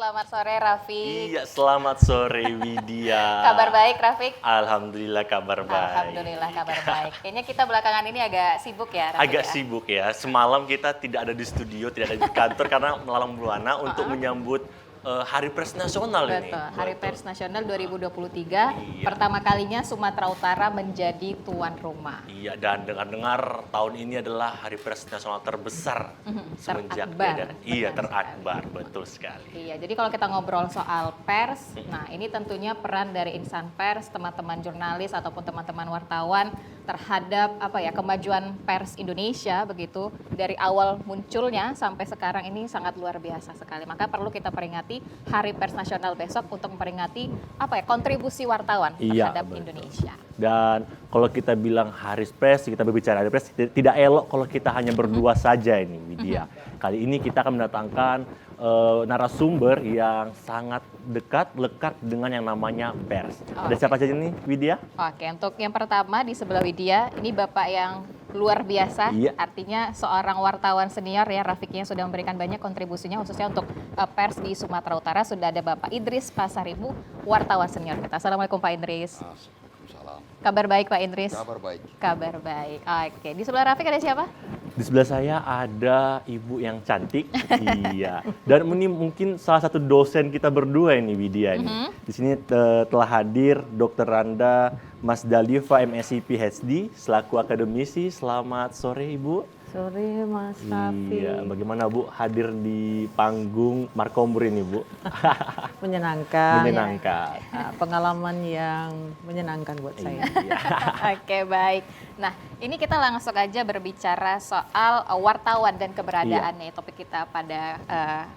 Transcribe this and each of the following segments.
selamat sore Rafiq. Iya, selamat sore Widya. Kabar baik Rafiq? Alhamdulillah kabar baik. Alhamdulillah kabar baik. Kayaknya kita belakangan ini agak sibuk ya Rafiq Agak ya? sibuk ya. Semalam kita tidak ada di studio, tidak ada di kantor karena melalang buana untuk menyambut Hari Pers Nasional ini. Betul, Hari Betul. Pers Nasional 2023. Iya. Pertama kalinya Sumatera Utara menjadi tuan rumah. Iya, dan dengar-dengar tahun ini adalah Hari Pers Nasional terbesar semenjak terakbar. Iya, Benar terakbar, betul sekali. Iya, jadi kalau kita ngobrol soal pers, nah ini tentunya peran dari insan pers, teman-teman jurnalis ataupun teman-teman wartawan terhadap kemajuan pers Indonesia begitu dari awal munculnya sampai sekarang ini sangat luar biasa sekali. Maka perlu kita peringati Hari Pers Nasional besok untuk memperingati kontribusi wartawan Iya, terhadap betul. Indonesia. Dan kalau kita bilang Hari Pers, kita berbicara Hari Pers, tidak elok kalau kita hanya berdua saja ini, Widya. Kali ini kita akan mendatangkan narasumber yang sangat lekat dengan yang namanya pers. Ada siapa saja nih, Widya? Oke, untuk yang pertama di sebelah Widya, ini Bapak yang luar biasa, Iya. artinya seorang wartawan senior ya, Rafiqnya sudah memberikan banyak kontribusinya khususnya untuk pers di Sumatera Utara. Sudah ada Bapak Idris Pasaribu, wartawan senior kita. Assalamualaikum Pak Idris. Waalaikumsalam. Kabar baik Pak Idris? Kabar baik. Kabar baik. Oke, di sebelah Rafiq ada siapa? Di sebelah saya ada ibu yang cantik, iya. Dan ini mungkin salah satu dosen kita berdua ini, Widya ini. Di sini telah hadir Dr. Randa Mas Daliva MSc PhD selaku akademisi. Selamat sore Ibu. Sore Mas Raffi. Iya, bagaimana Bu hadir di panggung Markombur ini Bu? Menyenangkan. Menyenangkan. Pengalaman yang menyenangkan buat saya. Iya. Oke, baik. Nah, ini kita langsung aja berbicara soal wartawan dan keberadaannya topik kita pada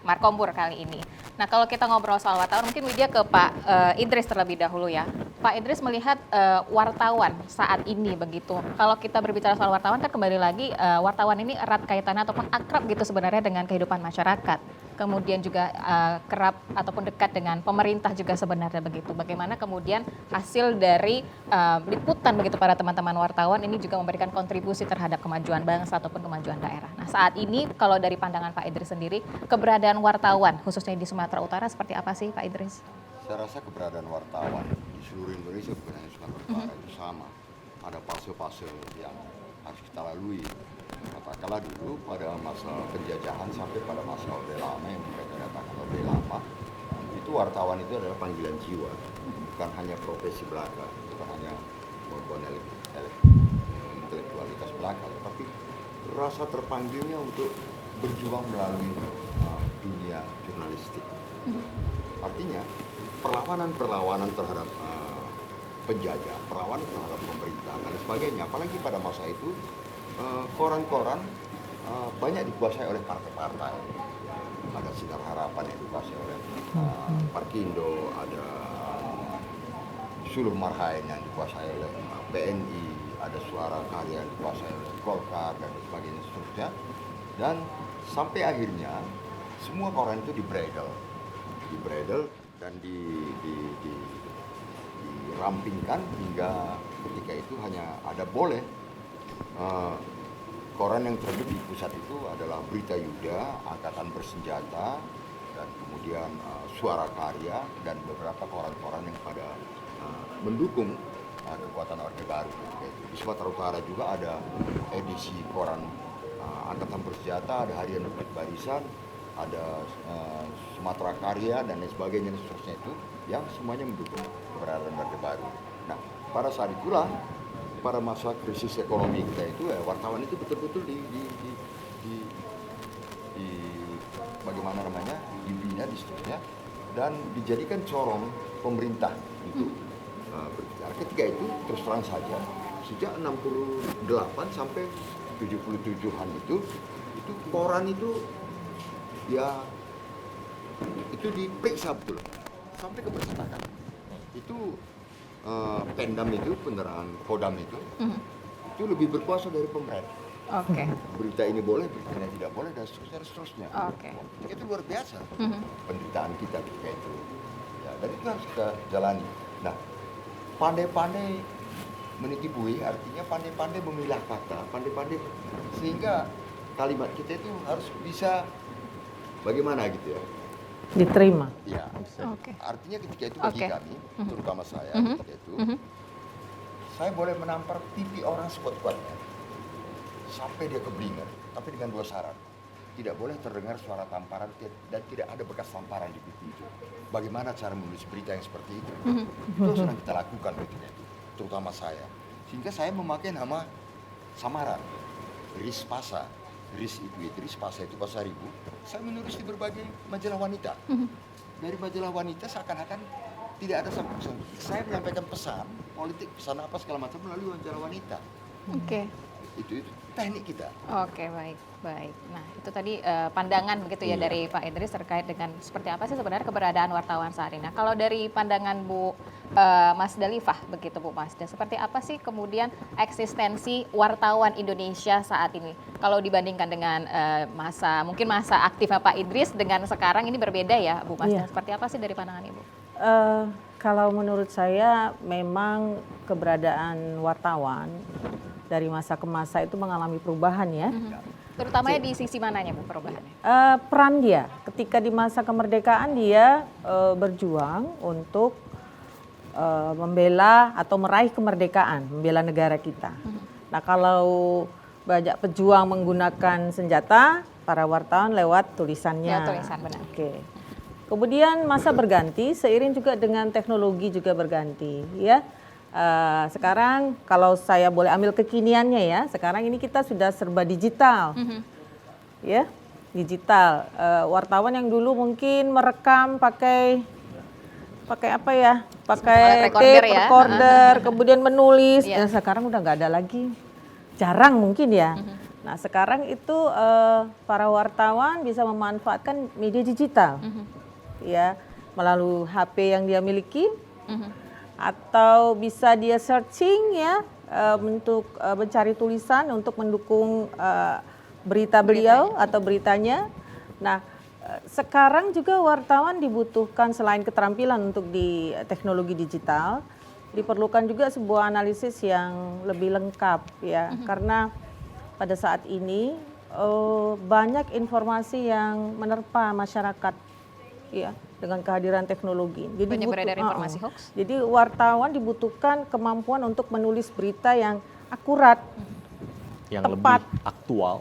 Markombur kali ini. Nah, kalau kita ngobrol soal wartawan, mungkin Widya ke Pak Idris terlebih dahulu ya. Pak Idris melihat wartawan saat ini begitu. Kalau kita berbicara soal wartawan kan kembali lagi wartawan ini erat kaitannya ataupun akrab gitu sebenarnya dengan kehidupan masyarakat. Kemudian juga kerap ataupun dekat dengan pemerintah juga sebenarnya begitu. Bagaimana kemudian hasil dari liputan begitu para teman-teman wartawan ini juga memberikan kontribusi terhadap kemajuan bangsa ataupun kemajuan daerah. Nah, saat ini kalau dari pandangan Pak Idris sendiri, keberadaan wartawan khususnya di Sumatera Utara seperti apa sih Pak Idris? Saya rasa keberadaan wartawan di seluruh Indonesia bukan hanya Sumatera Utara itu sama. Ada fase-fase yang harus kita lalui. Katakanlah dulu pada masa penjajahan sampai pada masa Orde Lama yang mereka katakan Orde Lama, itu wartawan itu adalah panggilan jiwa, bukan hanya profesi belaka, bukan hanya kemampuan intelektualitas belaka, tapi rasa terpanggilnya untuk berjuang melalui dunia jurnalistik. Artinya perlawanan terhadap penjajah, perlawanan terhadap pemerintah dan sebagainya. Apalagi pada masa itu koran-koran banyak dikuasai oleh partai-partai. Ada Sinar Harapan yang dikuasai oleh Parkindo, ada Suluh Marhain yang dikuasai oleh PNI, ada Suara Karya yang dikuasai oleh Golkar dan sebagainya seterusnya. Dan sampai akhirnya semua koran itu dibredel dan dirampingkan hingga ketika itu hanya ada boleh koran yang terbit di pusat itu adalah Berita Yuda, Angkatan Bersenjata, dan kemudian Suara Karya dan beberapa koran-koran yang pada mendukung kekuatan Orde Baru. Di Sumatera Utara juga ada edisi koran Angkatan Bersenjata, ada Harian Republik Barisan, ada Sumatera Karya dan lain sebagainya dan seterusnya itu yang semuanya mendukung keberadaan Orde Baru. Nah, pada saat itulah pada masa krisis ekonomi kita itu wartawan itu betul-betul di bagaimana namanya dibina di seterusnya dan dijadikan corong pemerintah itu berbicara. Ketika itu terus terang saja sejak 68 sampai 77-an itu koran itu ya itu diperiksa betul sampai ke percetakan. Itu Pendam itu, penerangan Kodam itu lebih berkuasa dari pemerintah. Oke. Berita ini boleh, berita ini tidak boleh, dan seterusnya. Oke. Itu luar biasa penderitaan kita ketika itu. Ya, dan itu harus kita jalani. Nah, pandai-pandai meniti buih, artinya pandai-pandai memilah kata, pandai-pandai sehingga kalimat kita itu harus bisa bagaimana gitu ya. Diterima. Ya. Oke. Artinya ketika itu bagi Oke. kami, terutama saya ketika itu, saya boleh menampar pipi orang sekuat-kuatnya sampai dia keblinger, tapi dengan 2 syarat. Tidak boleh terdengar suara tamparan dan tidak ada bekas tamparan di pipi itu. Bagaimana cara menulis berita yang seperti itu? Itu sedang kita lakukan ketika itu, terutama saya. Sehingga saya memakai nama samaran, Riz Pasa. Riz itu Riz Pasa itu Pasar Ibu. Saya menulis di berbagai majalah wanita. Dari majalah wanita seakan-akan tidak ada pesan. Saya menyampaikan pesan politik, pesan apa segala macam melalui majalah wanita. Oke. Itu teknik kita. Oke, baik. Nah, itu tadi pandangan begitu ya Iya. dari Pak Idris terkait dengan seperti apa sih sebenarnya keberadaan wartawan saat ini. Nah, kalau dari pandangan Bu Mas Dalifah begitu Bu Masda, seperti apa sih kemudian eksistensi wartawan Indonesia saat ini? Kalau dibandingkan dengan mungkin masa aktifnya Pak Idris dengan sekarang ini berbeda ya Bu Masda. Iya. Seperti apa sih dari pandangan Ibu? Kalau menurut saya memang keberadaan wartawan dari masa ke masa itu mengalami perubahan ya. Terutamanya di sisi mananya Bu perubahannya? Peran dia ketika di masa kemerdekaan dia berjuang untuk membela atau meraih kemerdekaan, membela negara kita. Nah, kalau banyak pejuang menggunakan senjata, para wartawan lewat tulisannya. Ya, tulisan, benar. Oke. Kemudian masa berganti seiring juga dengan teknologi juga berganti, ya. Sekarang kalau saya boleh ambil kekiniannya ya, sekarang ini kita sudah serba digital, ya, digital. Wartawan yang dulu mungkin merekam pakai apa ya, pakai recorder tape ya. recorder, kemudian menulis. Iya. Sekarang udah nggak ada lagi, jarang mungkin ya. Nah sekarang itu para wartawan bisa memanfaatkan media digital, ya, melalui HP yang dia miliki. Atau bisa dia searching ya untuk mencari tulisan untuk mendukung berita beliau atau beritanya. Nah, sekarang juga wartawan dibutuhkan selain keterampilan untuk di teknologi digital, diperlukan juga sebuah analisis yang lebih lengkap ya, karena pada saat ini banyak informasi yang menerpa masyarakat ya dengan kehadiran teknologi. Jadi Banyak beredar informasi hoax. Jadi wartawan dibutuhkan kemampuan untuk menulis berita yang akurat, Yang tepat. lebih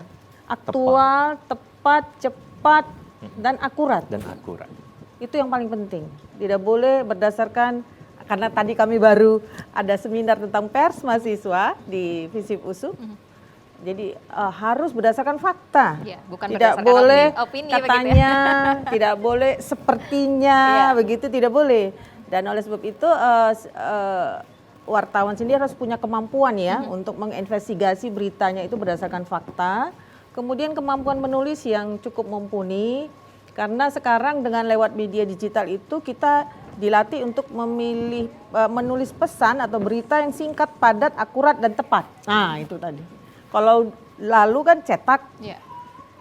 tepat, cepat, dan akurat. dan akurat. Itu yang paling penting. Tidak boleh berdasarkan, karena tadi kami baru ada seminar tentang pers mahasiswa di FISIP USU. Jadi harus berdasarkan fakta. Iya, bukan tidak berdasarkan boleh opini katanya, tidak boleh sepertinya, Iya. begitu tidak boleh. Dan oleh sebab itu wartawan sendiri harus punya kemampuan ya untuk menginvestigasi beritanya itu berdasarkan fakta. Kemudian kemampuan menulis yang cukup mumpuni, karena sekarang dengan lewat media digital itu kita dilatih untuk menulis pesan atau berita yang singkat, padat, akurat, dan tepat. Nah itu tadi. Kalau lalu kan cetak, Iya.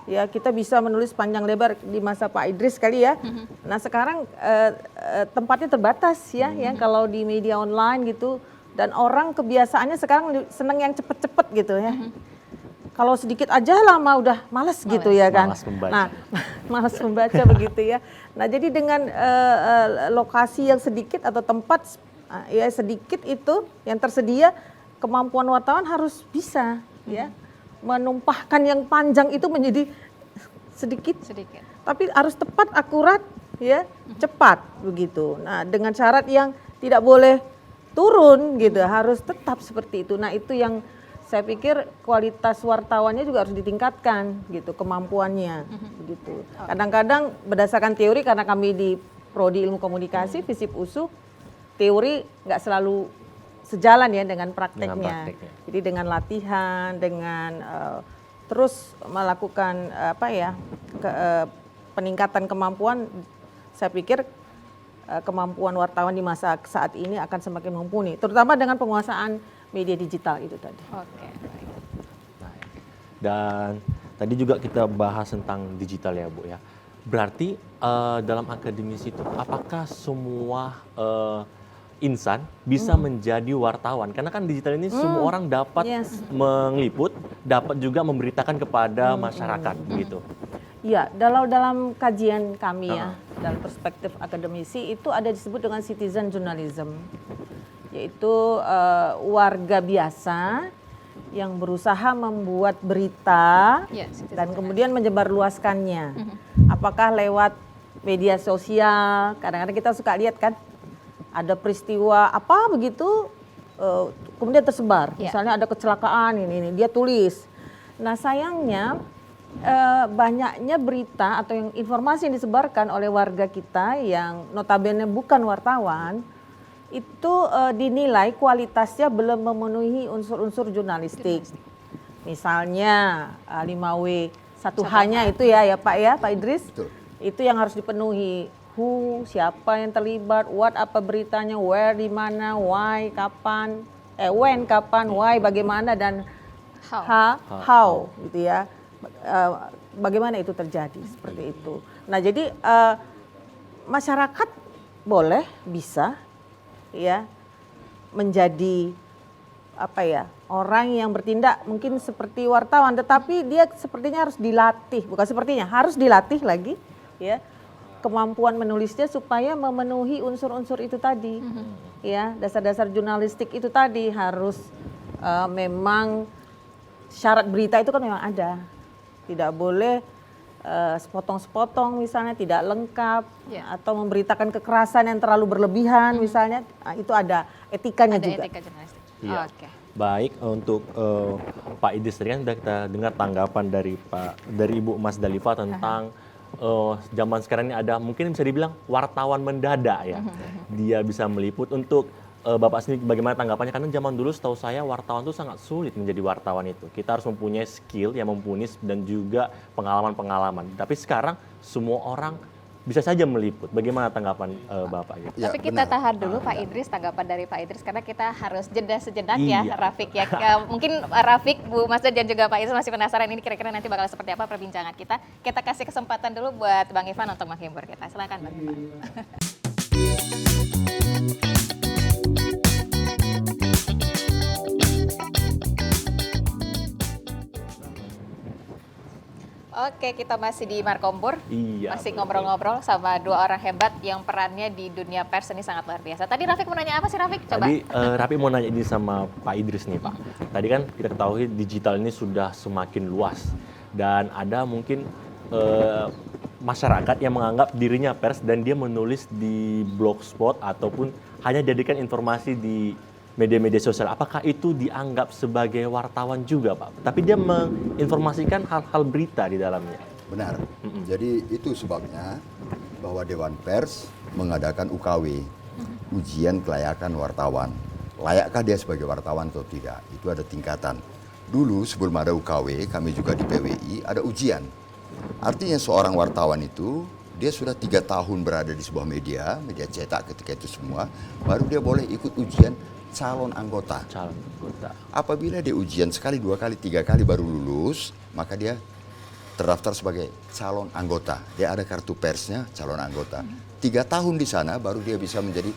ya kita bisa menulis panjang lebar di masa Pak Idris kali ya. Nah sekarang tempatnya terbatas ya, ya kalau di media online gitu. Dan orang kebiasaannya sekarang seneng yang cepet-cepet gitu ya. Kalau sedikit aja lama udah males gitu ya kan. Malas membaca. Nah, malas membaca begitu ya. Nah jadi dengan lokasi yang sedikit atau tempat ya sedikit itu yang tersedia, kemampuan wartawan harus bisa ya menumpahkan yang panjang itu menjadi sedikit, tapi harus tepat, akurat, ya, cepat begitu. Nah, dengan syarat yang tidak boleh turun gitu, harus tetap seperti itu. Nah, itu yang saya pikir kualitas wartawannya juga harus ditingkatkan gitu, kemampuannya begitu. Kadang-kadang berdasarkan teori, karena kami di Prodi Ilmu Komunikasi, FISIP USU, teori nggak selalu sejalan ya dengan prakteknya. Jadi dengan latihan, dengan terus melakukan peningkatan kemampuan, saya pikir kemampuan wartawan di masa saat ini akan semakin mumpuni, terutama dengan penguasaan media digital itu tadi. Oke. Nah, dan tadi juga kita bahas tentang digital ya Bu ya. Berarti dalam akademisi itu apakah semua insan bisa menjadi wartawan? Karena kan digital ini semua orang dapat Yes. mengliput, dapat juga memberitakan kepada masyarakat begitu. Ya, dalam kajian kami ya, dalam perspektif akademisi itu ada disebut dengan citizen journalism, yaitu warga biasa yang berusaha membuat berita Ya, citizen dan kemudian menyebarluaskannya. Apakah lewat media sosial? Kadang-kadang kita suka lihat kan, ada peristiwa apa begitu, kemudian tersebar. Ya. Misalnya ada kecelakaan ini, dia tulis. Nah sayangnya banyaknya berita atau yang informasi yang disebarkan oleh warga kita yang notabene bukan wartawan itu dinilai kualitasnya belum memenuhi unsur-unsur jurnalistik. Misalnya 5W 1H-nya itu ya Pak Idris. Betul. Itu yang harus dipenuhi. Who, siapa yang terlibat, what apa beritanya, where di mana, why, kapan, when, kapan, why, bagaimana dan how gitu ya. Bagaimana itu terjadi seperti itu. Nah, jadi masyarakat boleh bisa ya menjadi orang yang bertindak mungkin seperti wartawan, tetapi dia sepertinya harus dilatih, harus dilatih lagi ya kemampuan menulisnya supaya memenuhi unsur-unsur itu tadi. Ya, dasar-dasar jurnalistik itu tadi harus memang syarat berita itu kan memang ada. Tidak boleh sepotong-sepotong misalnya, tidak lengkap, atau memberitakan kekerasan yang terlalu berlebihan misalnya, itu ada etikanya juga. Ada etika jurnalistik. Iya. Oke. Baik, untuk Pak Idris tadi kan sudah kita dengar tanggapan dari Ibu Mas Dalifa tentang zaman sekarang ini ada mungkin bisa dibilang wartawan mendadak ya. Dia bisa meliput. Untuk Bapak sendiri bagaimana tanggapannya? Karena zaman dulu setahu saya wartawan itu sangat sulit menjadi wartawan itu. Kita harus mempunyai skill yang mumpuni dan juga pengalaman-pengalaman. Tapi sekarang semua orang bisa saja meliput. Bagaimana tanggapan Bapak? Gitu? Ya, Tapi kita benar. tahan dulu Pak Idris, tanggapan dari Pak Idris karena kita harus jeda sejenak Iya. ya Rafiq ya. Mungkin Rafiq, Bu Masda dan juga Pak Idris masih penasaran ini kira-kira nanti bakal seperti apa perbincangan kita. Kita kasih kesempatan dulu buat Bang Ivan untuk menghibur kita. Silakan Bang Ivan. Oke, kita masih di Markompur. Iya, Masih betul. ngobrol-ngobrol sama dua orang hebat yang perannya di dunia pers ini sangat luar biasa. Tadi Rafiq mau nanya apa sih Rafiq? Coba. Tadi Rafi mau nanya ini sama Pak Idris nih Pak. Tadi kan kita ketahui digital ini sudah semakin luas dan ada mungkin masyarakat yang menganggap dirinya pers dan dia menulis di blogspot ataupun hanya jadikan informasi di media-media sosial. Apakah itu dianggap sebagai wartawan juga Pak? Tapi dia menginformasikan hal-hal berita di dalamnya. Benar. Jadi itu sebabnya bahwa Dewan Pers mengadakan UKW, ujian kelayakan wartawan. Layakkah dia sebagai wartawan atau tidak? Itu ada tingkatan. Dulu sebelum ada UKW, kami juga di PWI ada ujian. Artinya seorang wartawan itu dia sudah 3 tahun berada di sebuah media cetak ketika itu semua, baru dia boleh ikut ujian calon anggota. Calon anggota. Apabila dia ujian sekali, 2 kali, 3 kali baru lulus, maka dia terdaftar sebagai calon anggota. Dia ada kartu persnya, calon anggota. 3 tahun di sana baru dia bisa menjadi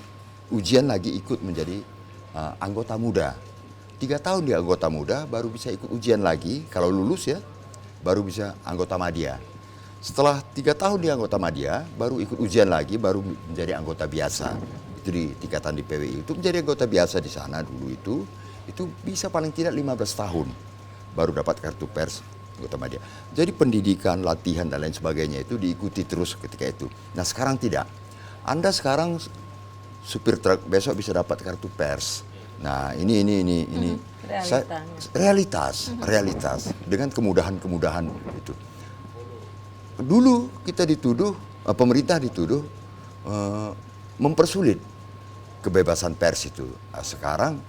ujian lagi ikut menjadi anggota muda. 3 tahun dia anggota muda baru bisa ikut ujian lagi, kalau lulus ya, baru bisa anggota madya. Setelah 3 tahun dia anggota madya, baru ikut ujian lagi, baru menjadi anggota biasa. Itu di tingkatan di PWI. Itu menjadi anggota biasa di sana dulu itu bisa paling tidak 15 tahun baru dapat kartu pers anggota madya. Jadi pendidikan, latihan dan lain sebagainya itu diikuti terus ketika itu. Nah sekarang tidak. Anda sekarang supir truk besok bisa dapat kartu pers. Nah ini realitas dengan kemudahan-kemudahan itu. Dulu kita dituduh, pemerintah dituduh mempersulit kebebasan pers itu. Nah, sekarang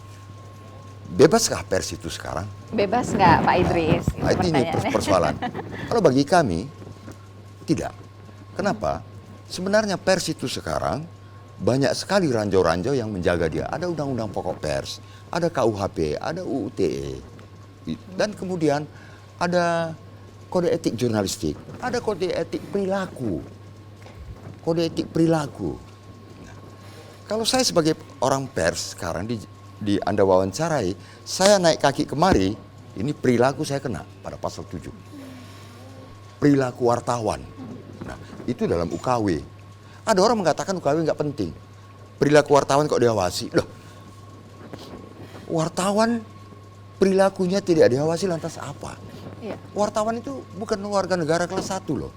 bebaskah pers itu sekarang? Bebas nggak Pak Idris? Nah, ini persoalan. Kalau bagi kami tidak. Kenapa? Sebenarnya pers itu sekarang banyak sekali ranjau-ranjau yang menjaga dia. Ada undang-undang pokok pers, ada KUHP, ada UU ITE. Dan kemudian ada kode etik jurnalistik, ada kode etik perilaku. Kode etik perilaku. Nah, kalau saya sebagai orang pers sekarang di Anda wawancarai, saya naik kaki kemari, ini perilaku saya kena pada pasal 7. perilaku wartawan. Nah, itu dalam UKW. Ada orang mengatakan UKW nggak penting. Perilaku wartawan kok diawasi? Loh, wartawan perilakunya tidak diawasi lantas apa? Iya. Wartawan itu bukan warga negara kelas 1 loh.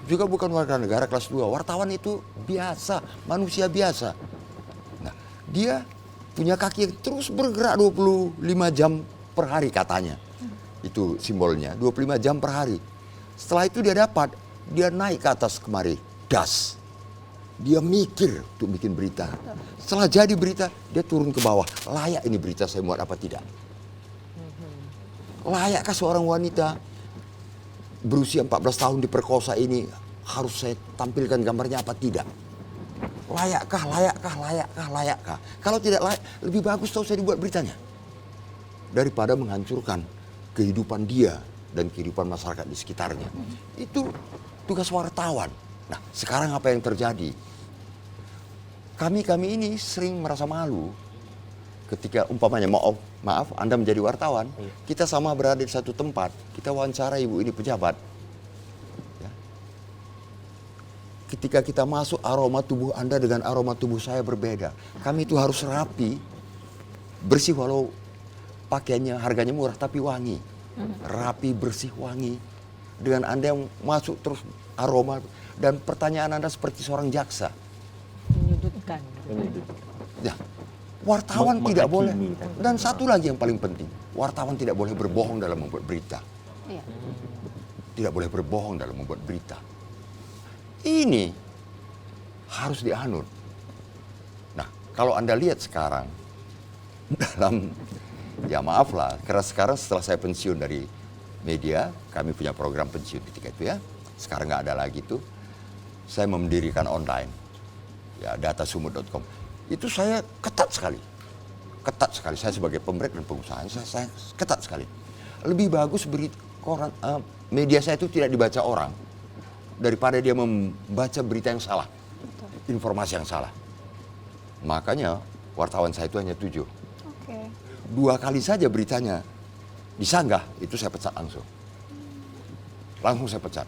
Juga bukan warga negara kelas 2. Wartawan itu biasa, manusia biasa. Nah, dia punya kaki yang terus bergerak 25 jam per hari katanya. Itu simbolnya, 25 jam per hari. Setelah itu dia naik ke atas kemari, das. Dia mikir untuk bikin berita. Setelah jadi berita, dia turun ke bawah. Layak ini berita saya muat apa tidak? Layakkah seorang wanita berusia 14 tahun diperkosa ini harus saya tampilkan gambarnya apa tidak? Layakkah? Kalau tidak layak, lebih bagus tahu saya dibuat beritanya. Daripada menghancurkan kehidupan dia dan kehidupan masyarakat di sekitarnya. Itu tugas wartawan. Nah, sekarang apa yang terjadi? Kami ini sering merasa malu ketika umpamanya maaf Anda menjadi wartawan, kita sama berada di satu tempat, kita wawancara ibu ini pejabat. Ya. Ketika kita masuk, aroma tubuh Anda dengan aroma tubuh saya berbeda. Kami itu harus rapi, bersih walau pakaiannya harganya murah tapi wangi. Rapi, bersih, wangi. Dengan Anda yang masuk terus aroma dan pertanyaan Anda seperti seorang jaksa. Menyudutkan. Ya. Wartawan tidak boleh. Menghakimi. Dan satu lagi yang paling penting, wartawan tidak boleh berbohong dalam membuat berita. Iya. Tidak boleh berbohong dalam membuat berita. Ini harus dianut. Nah, kalau Anda lihat sekarang dalam, ya maaf lah, karena sekarang setelah saya pensiun dari media, kami punya program pensiun ketika itu ya. Sekarang nggak ada lagi tuh. Saya mendirikan online, ya datasumut.com. Itu saya ketat sekali. Saya sebagai pemret dan pengusaha, saya ketat sekali. Lebih bagus media saya itu tidak dibaca orang daripada dia membaca berita yang salah, informasi yang salah. Makanya wartawan saya itu hanya 7. Oke. 2 kali saja beritanya disanggah, itu saya pecat langsung. Langsung saya pecat.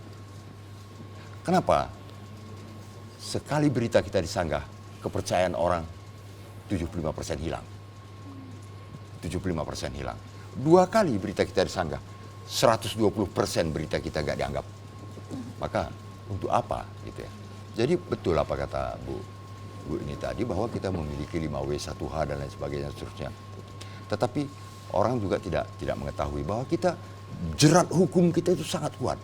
Kenapa? Sekali berita kita disanggah, kepercayaan orang 75% hilang. 75% hilang. 2 kali berita kita disanggah, 120% berita kita nggak dianggap. Maka untuk apa gitu ya? Jadi betul apa kata Bu ini tadi bahwa kita memiliki 5W1H dan lain sebagainya seterusnya. Tetapi orang juga tidak mengetahui bahwa kita jerat hukum kita itu sangat kuat.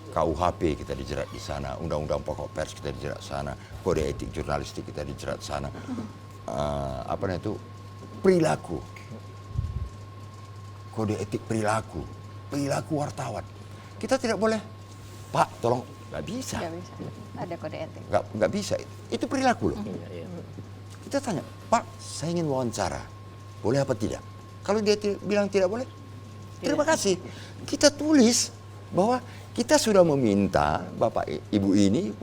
KUHP kita dijerat di sana, Undang-Undang Pokok Pers kita dijerat sana, Kode Etik Jurnalistik kita dijerat sana. Perilaku, Kode Etik perilaku wartawan. Kita tidak boleh, Pak, tolong, nggak bisa. Nggak bisa. Ada kode etik. Nggak bisa, itu perilaku loh. Iya. Kita tanya, Pak, saya ingin wawancara, boleh apa tidak? Kalau dia bilang tidak boleh, terima kasih. Kita tulis bahwa kita sudah meminta Bapak Ibu ini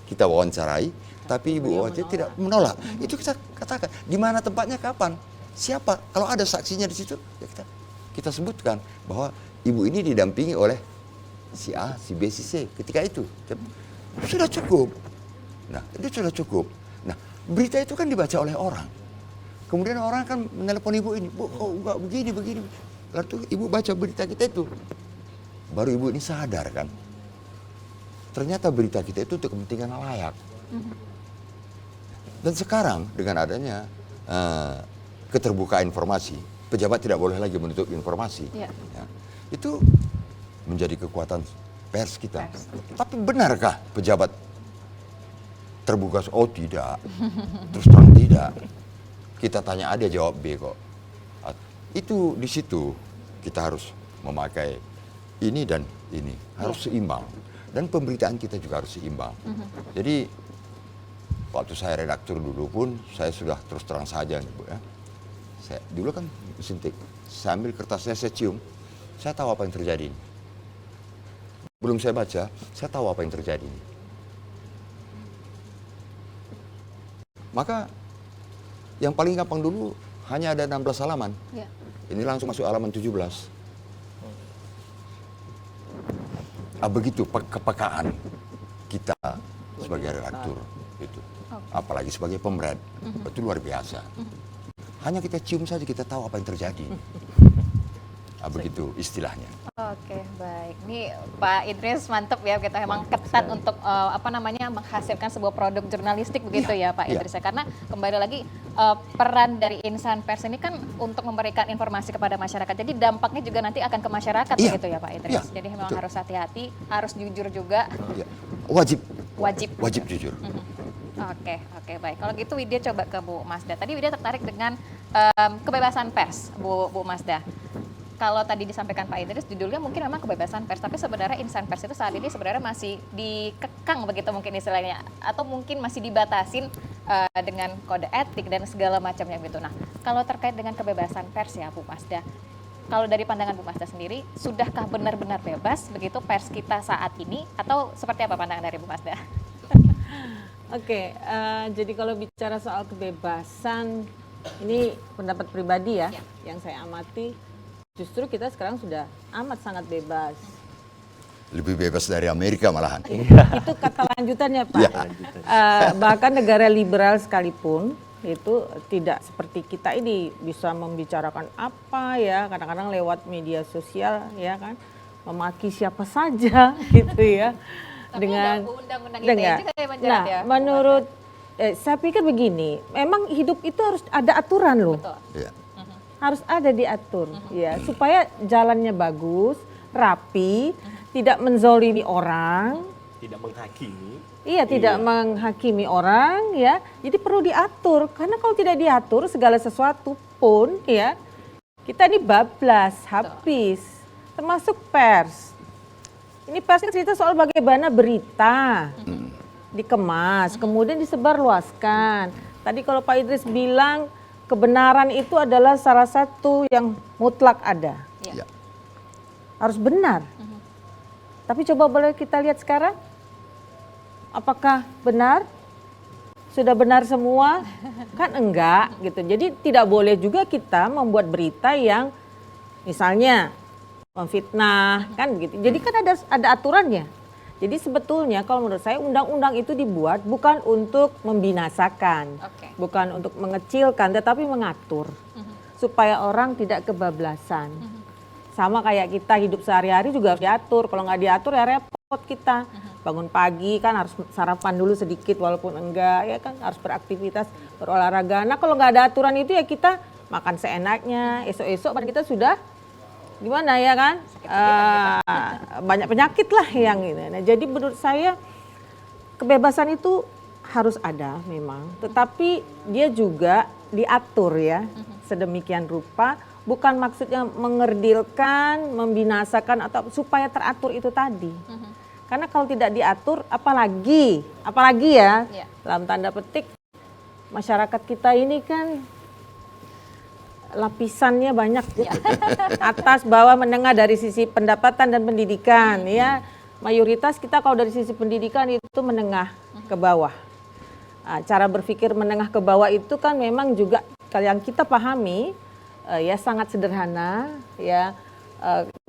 kita wawancarai, tapi Ibu wawancara tidak menolak. Itu kita katakan, di mana tempatnya, kapan, siapa. Kalau ada saksinya di situ, ya kita sebutkan bahwa Ibu ini didampingi oleh si A, si B, si C ketika itu. Sudah cukup. Nah, itu sudah cukup. Nah, berita itu kan dibaca oleh orang. Kemudian orang kan menelepon Ibu ini, Bu, kok enggak begini. Lalu Ibu baca berita kita itu. Baru Ibu ini sadar kan. Ternyata berita kita itu untuk kepentingan layak. Dan sekarang dengan adanya keterbukaan informasi, pejabat tidak boleh lagi menutup informasi. Iya. Ya, itu menjadi kekuatan pers kita. Tapi benarkah pejabat terbuka? Oh tidak. Terus terang tidak. Kita tanya A, dia jawab B kok. Itu di situ kita harus memakai ini dan ini. Harus seimbang. Dan pemberitaan kita juga harus seimbang. Jadi waktu saya redaktur dulu pun saya sudah terus terang saja nih Bu ya. Saya dulu kan suntik. Saya ambil kertasnya, saya cium. Saya tahu apa yang terjadi. Belum saya baca, saya tahu apa yang terjadi. Maka yang paling gampang dulu hanya ada 16 halaman. Ya. Ini langsung masuk halaman 17. begitu kepekaan kita sebagai redaktur itu, apalagi sebagai pemerhati, itu luar biasa. Hanya kita cium saja kita tahu apa yang terjadi. Begitu istilahnya. Oke, baik. Ini Pak Idris mantep ya, kita memang ketat untuk menghasilkan sebuah produk jurnalistik begitu ya Pak Idris ya. Karena kembali lagi peran dari insan pers ini kan untuk memberikan informasi kepada masyarakat. Jadi dampaknya juga nanti akan ke masyarakat begitu ya Pak Idris. Jadi memang harus hati-hati, harus jujur juga. Wajib jujur. Oke, baik. Kalau gitu Widya coba ke Bu Masda. Tadi Widya tertarik dengan kebebasan pers, Bu Masda. Kalau tadi disampaikan Pak Idris, judulnya mungkin memang kebebasan pers, tapi sebenarnya insan pers itu saat ini sebenarnya masih dikekang begitu mungkin istilahnya, atau mungkin masih dibatasin dengan kode etik dan segala macamnya gitu. Nah, kalau terkait dengan kebebasan pers ya Bu Masda, kalau dari pandangan Bu Masda sendiri, sudahkah benar-benar bebas begitu pers kita saat ini, atau seperti apa pandangan dari Bu Masda? Oke, jadi kalau bicara soal kebebasan, ini pendapat pribadi ya, yang saya amati. Justru kita sekarang sudah amat sangat bebas. Lebih bebas dari Amerika malahan. Itu kata lanjutannya Pak. Bahkan negara liberal sekalipun itu tidak seperti kita ini bisa membicarakan apa ya, kadang-kadang lewat media sosial ya kan, memaki siapa saja gitu ya. Tapi dengan undang-undang ITE juga yang menjerat ya. Menurut saya pikir begini, memang hidup itu harus ada aturan loh. Betul. Ya. Harus ada diatur ya, supaya jalannya bagus, rapi, tidak menzolimi orang, Tidak menghakimi. iya tidak menghakimi orang ya. Jadi perlu diatur, karena kalau tidak diatur segala sesuatu pun ya, kita ini bablas, habis. Termasuk pers. Ini pers ini cerita soal bagaimana berita dikemas, kemudian disebarluaskan. Tadi kalau Pak Idris bilang kebenaran itu adalah salah satu yang mutlak ada. Ya. Harus benar. Tapi coba boleh kita lihat sekarang. Apakah benar? Sudah benar semua? Kan enggak gitu. Jadi tidak boleh juga kita membuat berita yang misalnya memfitnah kan begitu. Jadi kan ada aturannya. Jadi sebetulnya kalau menurut saya undang-undang itu dibuat bukan untuk membinasakan, bukan untuk mengecilkan, tetapi mengatur supaya orang tidak kebablasan. Sama kayak kita hidup sehari-hari juga harus diatur. Kalau nggak diatur ya repot kita. Bangun pagi kan harus sarapan dulu sedikit walaupun enggak, ya kan harus beraktivitas, berolahraga. Nah kalau nggak ada aturan itu ya kita makan seenaknya. Esok-esok kita sudah gimana ya kan, banyak penyakit lah yang ini. Nah, jadi menurut saya kebebasan itu harus ada memang, tetapi dia juga diatur ya sedemikian rupa, bukan maksudnya mengerdilkan, membinasakan atau supaya teratur itu tadi. Karena kalau tidak diatur, apalagi ya dalam tanda petik masyarakat kita ini kan lapisannya banyak, atas, bawah, menengah dari sisi pendapatan dan pendidikan ya. Mayoritas kita kalau dari sisi pendidikan itu menengah ke bawah. Cara berpikir menengah ke bawah itu kan memang juga yang kita pahami ya sangat sederhana ya.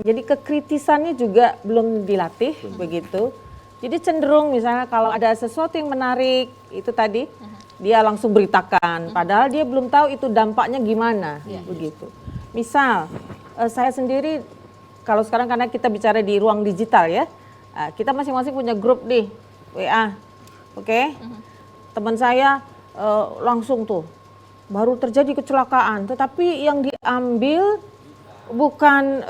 Jadi kekritisannya juga belum dilatih begitu. Jadi cenderung misalnya kalau ada sesuatu yang menarik itu tadi dia langsung beritakan, padahal dia belum tahu itu dampaknya gimana, begitu. Misal, saya sendiri, kalau sekarang karena kita bicara di ruang digital ya, kita masing-masing punya grup di WA, oke? Teman saya langsung tuh, baru terjadi kecelakaan, tetapi yang diambil bukan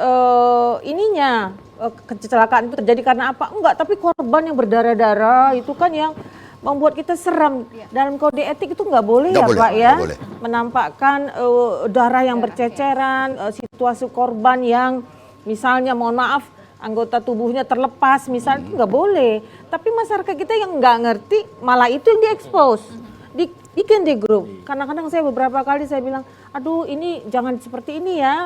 kecelakaan itu terjadi karena apa? Enggak, tapi korban yang berdarah-darah itu kan yang membuat kita seram. Dalam kode etik itu nggak boleh Pak ya, menampakkan darah yang berceceran, situasi korban yang misalnya mohon maaf anggota tubuhnya terlepas misalnya, itu nggak boleh. Tapi masyarakat kita yang nggak ngerti malah itu yang diekspos, bikin di grup. Kadang-kadang saya beberapa kali saya bilang, aduh ini jangan seperti ini ya,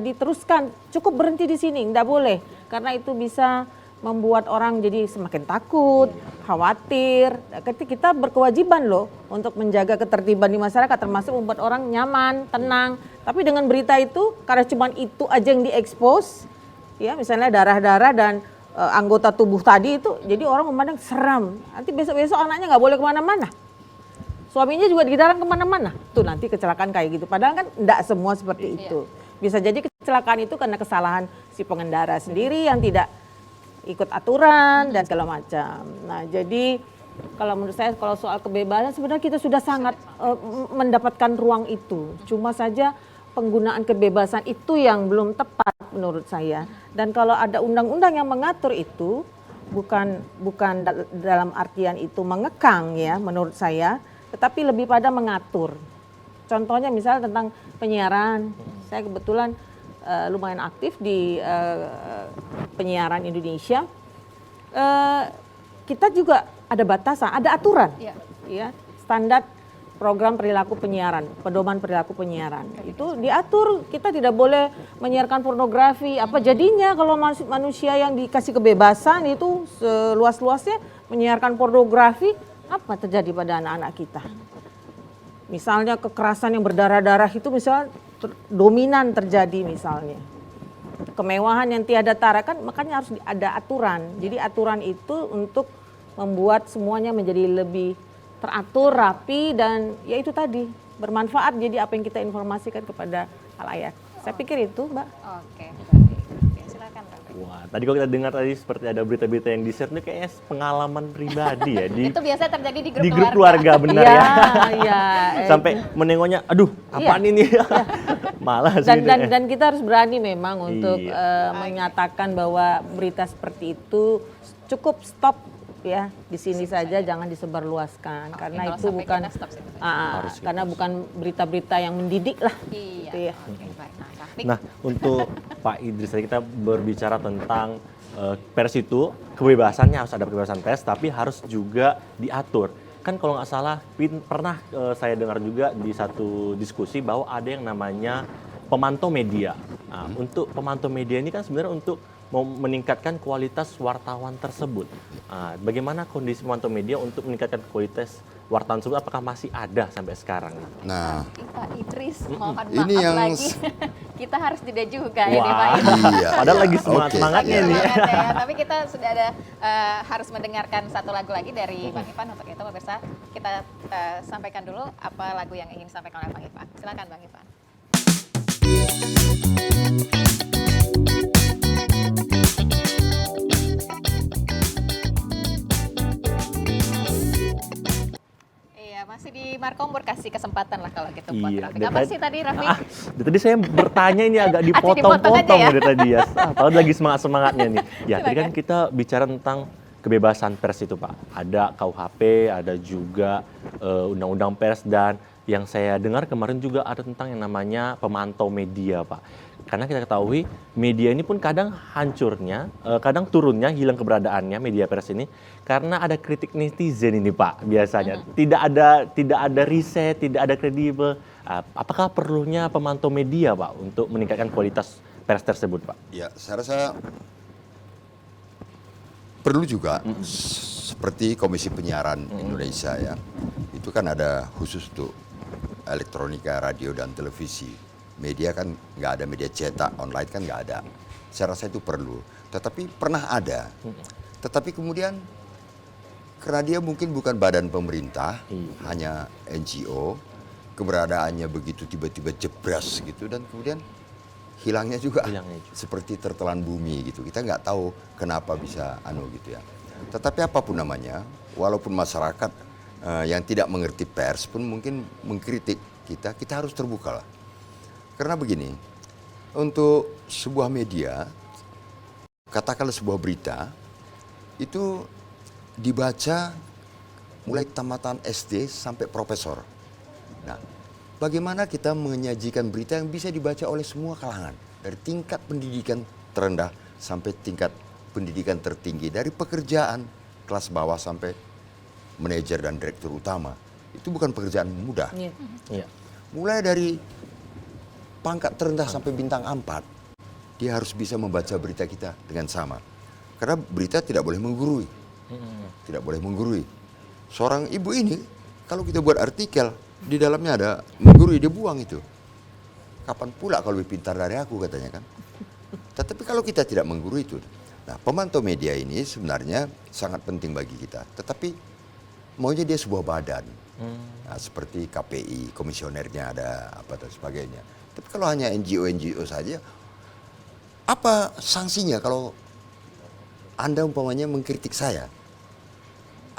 diteruskan, cukup berhenti di sini, nggak boleh karena itu bisa membuat orang jadi semakin takut, khawatir. Kita berkewajiban loh untuk menjaga ketertiban di masyarakat, termasuk membuat orang nyaman, tenang. Tapi dengan berita itu, karena cuma itu aja yang diekspos, ya misalnya darah-darah dan anggota tubuh tadi itu, jadi orang memandang seram. Nanti besok-besok anaknya nggak boleh kemana-mana. Suaminya juga dilarang kemana-mana. Tuh nanti kecelakaan kayak gitu. Padahal kan enggak semua seperti itu. Bisa jadi kecelakaan itu karena kesalahan si pengendara sendiri yang tidak ikut aturan dan segala macam. Nah jadi kalau menurut saya kalau soal kebebasan sebenarnya kita sudah sangat mendapatkan ruang itu. Cuma saja penggunaan kebebasan itu yang belum tepat menurut saya. Dan kalau ada undang-undang yang mengatur itu bukan dalam artian itu mengekang ya menurut saya, tetapi lebih pada mengatur. Contohnya misalnya tentang penyiaran. Saya kebetulan lumayan aktif di penyiaran Indonesia. Kita juga ada batasan, ada aturan. Ya, standar program perilaku penyiaran, pedoman perilaku penyiaran. Itu diatur, kita tidak boleh menyiarkan pornografi. Apa jadinya kalau manusia yang dikasih kebebasan itu seluas-luasnya menyiarkan pornografi, apa terjadi pada anak-anak kita? Misalnya kekerasan yang berdarah-darah itu misalnya dominan terjadi misalnya. Kemewahan yang tiada tara kan makanya harus ada aturan. Jadi aturan itu untuk membuat semuanya menjadi lebih teratur, rapi dan ya itu tadi bermanfaat jadi apa yang kita informasikan kepada halayak. Saya pikir itu, Mbak. Oke, baik. Oke, silakan, Pak. Wah, tadi kalau kita dengar tadi seperti ada berita-berita yang di-share itu kayaknya pengalaman pribadi ya di Itu biasa terjadi di grup, di grup keluarga benar ya. Iya. Sampai menengoknya, aduh, apaan ini? Malas gitu. Dan kita harus berani memang untuk Iya. menyatakan bahwa berita seperti itu cukup stop ya di sini saja, jangan disebarluaskan karena kalau itu sampai bukan kita stop situ saja. Harus karena bukan berita-berita yang mendidik lah. Iya. Gitu ya. Oke, baik. Nah, Rafiq. Nah, untuk Pak Idris tadi kita berbicara tentang pers itu kebebasannya harus ada kebebasan pers, tapi harus juga diatur. Kan kalau nggak salah, pernah saya dengar juga di satu diskusi bahwa ada yang namanya pemantau media. Nah, untuk pemantau media ini kan sebenarnya untuk mau meningkatkan kualitas wartawan tersebut. Nah, bagaimana kondisi pemantau media untuk meningkatkan kualitas wartawan tersebut? Apakah masih ada sampai sekarang? Nah, Pak Idris, mohon maaf ini yang lagi. Kita harus jeda juga ya nih Pak Wah, Idris. Iya, padahal iya. lagi semangat-semangatnya Oke, nih. iya. Semangat ya. Tapi kita sudah ada harus mendengarkan satu lagu lagi dari Bang Ivan. Untuk itu pemirsa kita sampaikan dulu apa lagu yang ingin disampaikan oleh Bang Ivan. Silakan Bang Ivan. Iya, masih di Markombur, kasih kesempatan lah kalau gitu buat Rafiq. Apa sih tadi Rafiq? Tadi saya bertanya ini agak dipotong dipotong-potong aja ya? dari tadi ya. Tahu lagi semangat-semangatnya nih. Ya, tadi kan Silakan. kita bicara tentang kebebasan pers itu, Pak. Ada KUHP, ada juga undang-undang pers, dan yang saya dengar kemarin juga ada tentang yang namanya pemantau media, Pak. Karena kita ketahui media ini pun kadang hancurnya, kadang turunnya, hilang keberadaannya media pers ini karena ada kritik netizen ini, Pak, biasanya. Tidak ada riset, tidak ada kredibel. Apakah perlunya pemantau media, Pak, untuk meningkatkan kualitas pers tersebut, Pak? Ya, saya rasa perlu juga seperti Komisi Penyiaran Indonesia ya. Itu kan ada khusus untuk elektronika, radio dan televisi. Media kan nggak ada, media cetak, online kan nggak ada. Saya rasa itu perlu. Tetapi pernah ada. Tetapi kemudian karena dia mungkin bukan badan pemerintah, hanya NGO, keberadaannya begitu tiba-tiba jebras gitu, dan kemudian hilangnya juga seperti tertelan bumi gitu. Kita nggak tahu kenapa bisa gitu ya. Tetapi apapun namanya, walaupun masyarakat yang tidak mengerti pers pun mungkin mengkritik kita harus terbuka lah. Karena begini, untuk sebuah media, katakanlah sebuah berita, itu dibaca mulai tamatan SD sampai profesor. Nah, bagaimana kita menyajikan berita yang bisa dibaca oleh semua kalangan, dari tingkat pendidikan terendah sampai tingkat pendidikan tertinggi, dari pekerjaan kelas bawah sampai manajer dan direktur utama. Itu bukan pekerjaan mudah. Iya. Mulai dari pangkat terendah sampai bintang 4, dia harus bisa membaca berita kita dengan sama. Karena berita tidak boleh menggurui. Tidak boleh menggurui. Seorang ibu ini, kalau kita buat artikel, di dalamnya ada menggurui, dia buang itu. Kapan pula kalau lebih pintar dari aku, katanya kan. Tetapi kalau kita tidak menggurui itu. Nah, pemantau media ini sebenarnya sangat penting bagi kita. Tetapi maunya dia sebuah badan. Nah, seperti KPI, komisionernya ada, apa dan sebagainya. Tapi kalau hanya NGO saja, apa sanksinya kalau Anda umpamanya mengkritik saya?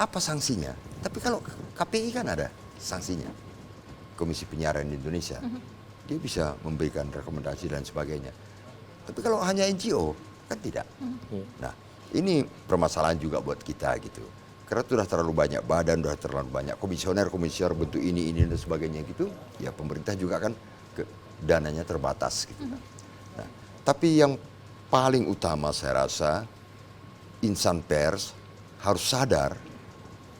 Apa sanksinya? Tapi kalau KPI kan ada sanksinya. Komisi Penyiaran Indonesia. Dia bisa memberikan rekomendasi dan sebagainya. Tapi kalau hanya NGO, kan tidak. Nah, ini permasalahan juga buat kita gitu. Karena sudah terlalu banyak badan, sudah terlalu banyak komisioner bentuk ini dan sebagainya gitu. Ya pemerintah juga kan dananya terbatas gitu. Nah, tapi yang paling utama saya rasa insan pers harus sadar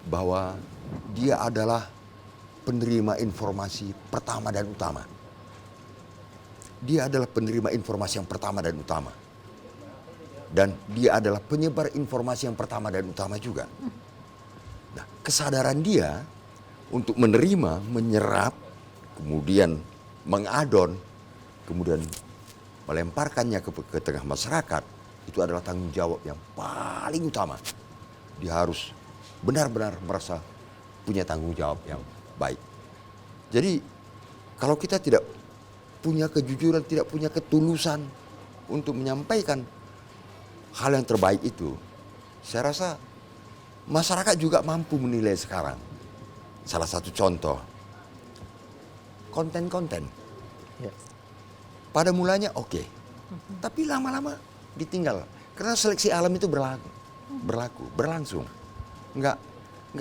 bahwa dia adalah penerima informasi pertama dan utama. Dia adalah penerima informasi yang pertama dan utama. Dan dia adalah penyebar informasi yang pertama dan utama juga. Nah, kesadaran dia untuk menerima, menyerap, kemudian mengadon, kemudian melemparkannya ke tengah masyarakat, itu adalah tanggung jawab yang paling utama. Dia harus benar-benar merasa punya tanggung jawab yang baik. Jadi kalau kita tidak punya kejujuran, tidak punya ketulusan untuk menyampaikan hal yang terbaik itu, saya rasa masyarakat juga mampu menilai sekarang. Salah satu contoh, konten-konten. Ya. Pada mulanya oke, tapi lama-lama ditinggal. Karena seleksi alam itu berlangsung. Enggak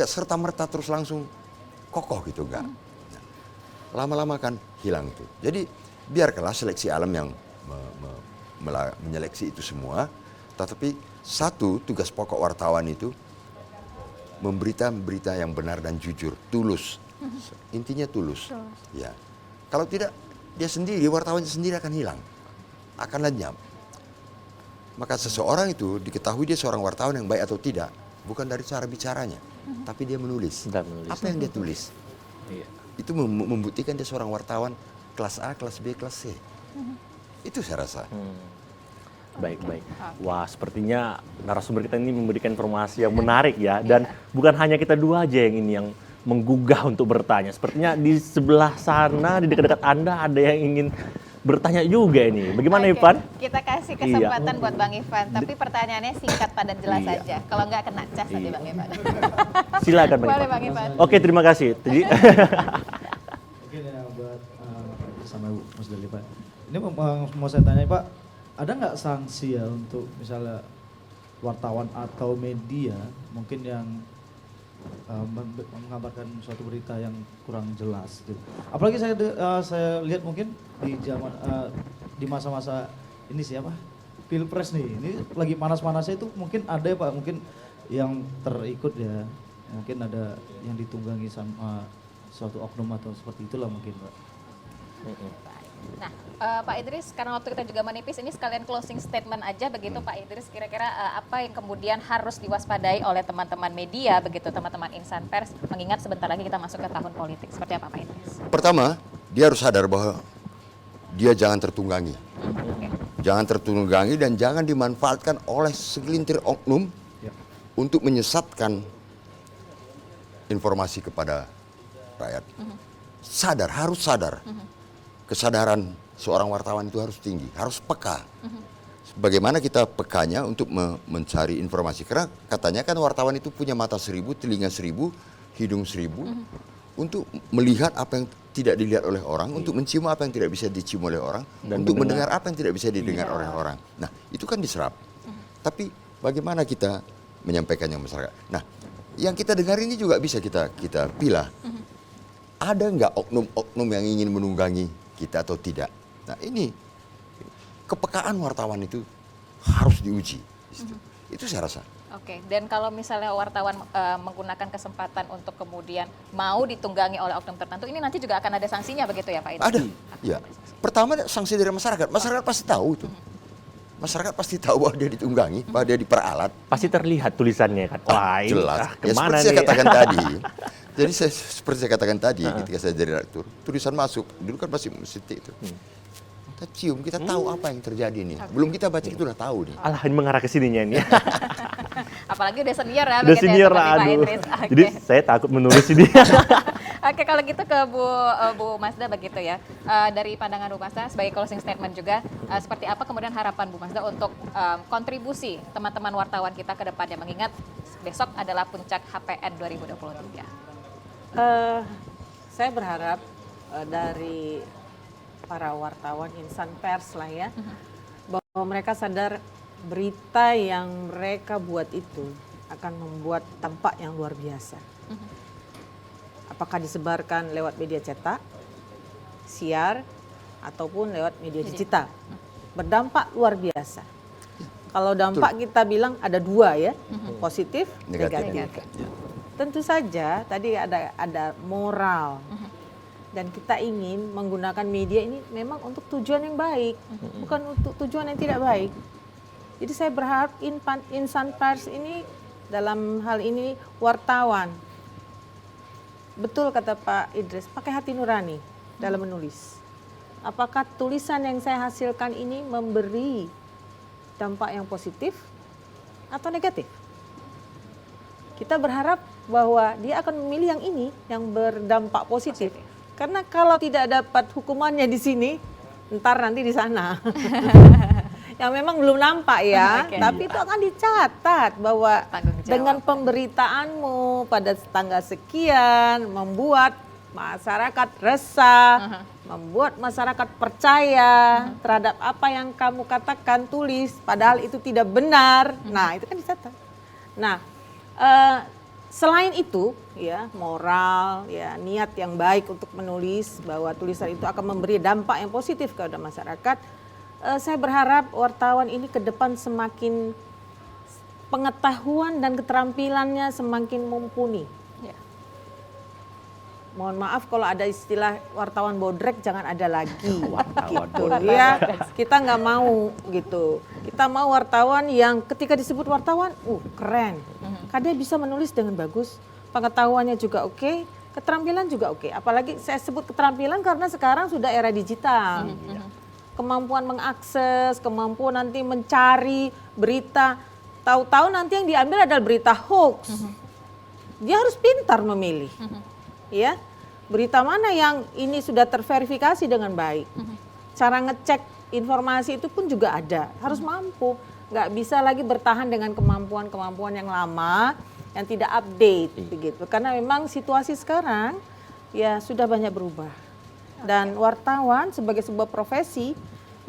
serta-merta terus langsung kokoh gitu, enggak. Nah, lama-lama kan hilang itu. Jadi biarkanlah seleksi alam yang menyeleksi itu semua. Tetapi satu tugas pokok wartawan itu memberita berita yang benar dan jujur, tulus. Intinya tulus. Ya. Kalau tidak, dia sendiri, wartawannya sendiri akan hilang, akan lenyap. Maka seseorang itu diketahui dia seorang wartawan yang baik atau tidak, bukan dari cara bicaranya, tapi dia menulis. Apa yang dia tulis? Iya. Itu membuktikan dia seorang wartawan kelas A, kelas B, kelas C. Itu saya rasa. Baik. Wah, sepertinya narasumber kita ini memberikan informasi yang menarik ya. Dan bukan hanya kita dua aja yang ini yang menggugah untuk bertanya. Sepertinya di sebelah sana, di dekat-dekat Anda ada yang ingin bertanya juga ini. Bagaimana Ivan? Kita kasih kesempatan buat Bang Ivan, tapi pertanyaannya singkat, padat, jelas saja. Kalau nggak kena cas nanti Bang Ivan. Silakan Bang Boleh Ivan. Bang Ivan. Oke, terima kasih. Jadi Mungkin ya buat sama Ibu Mas Dali Pak. Ini mau saya tanya Pak, ada nggak sanksi ya untuk misalnya wartawan atau media mungkin yang mengabarkan suatu berita yang kurang jelas gitu. Apalagi saya lihat mungkin di zaman di masa-masa ini siapa? Pilpres nih. Ini lagi panas-panasnya itu mungkin ada ya Pak, mungkin yang terikut ya. Mungkin ada yang ditunggangi sama suatu oknum atau seperti itulah mungkin Pak. Nah, Pak Idris, karena waktu kita juga menipis, ini sekalian closing statement aja begitu Pak Idris, kira-kira apa yang kemudian harus diwaspadai oleh teman-teman media begitu, teman-teman insan pers, mengingat sebentar lagi kita masuk ke tahun politik. Seperti apa Pak Idris? Pertama, dia harus sadar bahwa dia jangan tertunggangi. Jangan tertunggangi dan jangan dimanfaatkan oleh segelintir oknum untuk menyesatkan informasi kepada rakyat. Sadar, harus sadar. Kesadaran seorang wartawan itu harus tinggi, harus peka. Bagaimana kita pekanya untuk mencari informasi? Karena katanya kan wartawan itu punya mata 1000, telinga 1000, hidung 1000, untuk melihat apa yang tidak dilihat oleh orang, untuk mencium apa yang tidak bisa dicium oleh orang, dan untuk mendengar apa yang tidak bisa didengar oleh orang. Nah, itu kan diserap. Tapi bagaimana kita menyampaikannya ke masyarakat? Nah, yang kita dengar ini juga bisa kita pilah. Ada nggak oknum-oknum yang ingin menunggangi kita atau tidak? Nah, ini kepekaan wartawan itu harus diuji. Itu saya rasa. Oke, dan kalau misalnya wartawan menggunakan kesempatan untuk kemudian mau ditunggangi oleh oknum tertentu, ini nanti juga akan ada sanksinya begitu ya Pak Idris? Ada, ya. Pertama sanksi dari masyarakat. Masyarakat pasti tahu itu. Masyarakat pasti tahu bahwa dia ditunggangi, bahwa dia diperalat. pasti terlihat tulisannya kan. Wah, Jelas. Ya, kemana seperti saya nih? katakan tadi. Jadi seperti saya katakan tadi ketika saya jadi redaktur, tulisan masuk. Dulu kan masih titik itu. kita cium, kita tahu apa yang terjadi nih. Belum kita baca kita udah tahu nih. Alah, ini mengarah ke sininya ini. Apalagi udah senior ya. Udah begitu ya, senior, seperti Pak aduh. Idris. Oke. Jadi saya takut menulis ini. Oke, kalau gitu ke Bu Mazda begitu ya. Dari pandangan Bu Mazda sebagai closing statement juga, seperti apa kemudian harapan Bu Mazda untuk kontribusi teman-teman wartawan kita ke depannya, mengingat besok adalah puncak HPN 2023. Saya berharap dari para wartawan insan pers lah ya, bahwa mereka sadar berita yang mereka buat itu akan membuat dampak yang luar biasa. Apakah disebarkan lewat media cetak, siar, ataupun lewat media digital. Berdampak luar biasa. Kalau dampak kita bilang ada dua ya, positif, negatif. Tentu saja tadi ada moral. Dan kita ingin menggunakan media ini memang untuk tujuan yang baik, bukan untuk tujuan yang tidak baik. Jadi saya berharap insan pers ini dalam hal ini wartawan, betul kata Pak Idris, pakai hati nurani dalam menulis. Apakah tulisan yang saya hasilkan ini memberi dampak yang positif atau negatif? Kita berharap bahwa dia akan memilih yang ini, yang berdampak positif. Karena kalau tidak dapat hukumannya di sini, ntar nanti di sana. Yang memang belum nampak ya, tapi itu akan dicatat bahwa dengan pemberitaanmu pada tanggal sekian membuat masyarakat resah, membuat masyarakat percaya terhadap apa yang kamu katakan, tulis, padahal itu tidak benar. Nah, itu kan dicatat. Nah, selain itu, ya moral, ya niat yang baik untuk menulis bahwa tulisan itu akan memberi dampak yang positif kepada masyarakat. Saya berharap wartawan ini ke depan semakin pengetahuan dan keterampilannya semakin mumpuni. Ya. Mohon maaf kalau ada istilah wartawan bodrek jangan ada lagi. Wartawan Gitu bodrek. ya. Kita nggak mau gitu. Kita mau wartawan yang ketika disebut wartawan, keren. Karena dia bisa menulis dengan bagus, pengetahuannya juga oke, keterampilan juga oke. Apalagi saya sebut keterampilan karena sekarang sudah era digital. Kemampuan mengakses, kemampuan nanti mencari berita, tahu-tahu nanti yang diambil adalah berita hoax. Dia harus pintar memilih, ya berita mana yang ini sudah terverifikasi dengan baik. Cara ngecek informasi itu pun juga ada, harus mampu. Nggak bisa lagi bertahan dengan kemampuan-kemampuan yang lama, yang tidak update, begitu. Karena memang situasi sekarang ya sudah banyak berubah. Dan wartawan sebagai sebuah profesi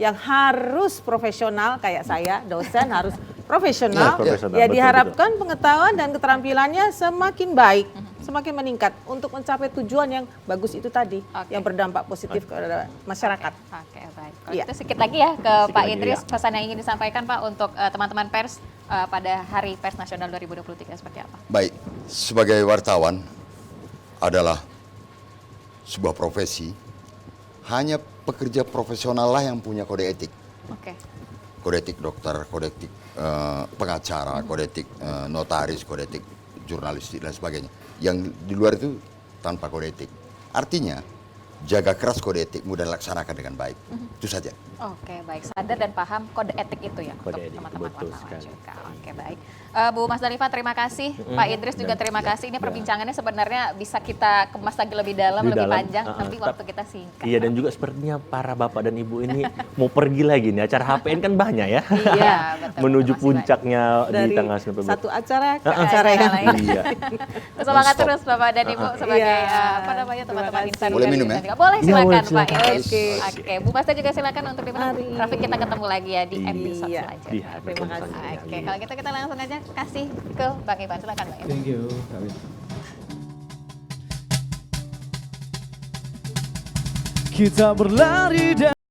yang harus profesional kayak saya, dosen harus profesional, ya diharapkan pengetahuan dan keterampilannya semakin baik, semakin meningkat untuk mencapai tujuan yang bagus itu tadi, yang berdampak positif kepada masyarakat. Oke, baik. Kalau itu sedikit lagi ya ke Pak Idris, pesan yang ingin disampaikan Pak untuk teman-teman pers pada Hari Pers Nasional 2023 seperti apa? Baik, sebagai wartawan adalah sebuah profesi, hanya pekerja profesional lah yang punya kode etik. Oke. Kode etik dokter, kode etik pengacara, kode etik notaris, kode etik jurnalistik dan sebagainya. Yang di luar itu tanpa kode etik. Artinya jaga keras kode etikmu dan laksanakan dengan baik. Itu saja. Oke, baik. Sadar dan paham kode etik itu ya Kode untuk etik, teman-teman betul wartawan sekali. juga. Oke, baik. Bu Mas Dalifah, terima kasih. Pak Idris juga terima kasih. Ini perbincangannya sebenarnya bisa kita kemas lagi lebih dalam, lebih panjang, tapi waktu kita singkat. Iya, dan juga sepertinya para bapak dan ibu ini mau pergi lagi nih. Acara HPN kan banyak ya. Iya, betul. Menuju Masih puncaknya di Dari tanggal 9 Februari. satu acara ke acara yang lain. Iya. Semangat terus Bapak dan Ibu sebagai Iya. apa namanya teman-teman Terima insan kasih. Boleh pers minum kita ya? juga. Boleh Iya, silakan boleh, Pak silakan. Idris. Oke. Bu Mazda juga silakan untuk diminum. Mari. Rafiq, kita ketemu lagi ya di episode Iya. selanjutnya. Di hari Terima kasih. selanjutnya. Oke, kalau gitu kita langsung aja kasih ke Bang Ivan. Silakan Bang Ivan. Thank you, Kawin. Kita berlari dan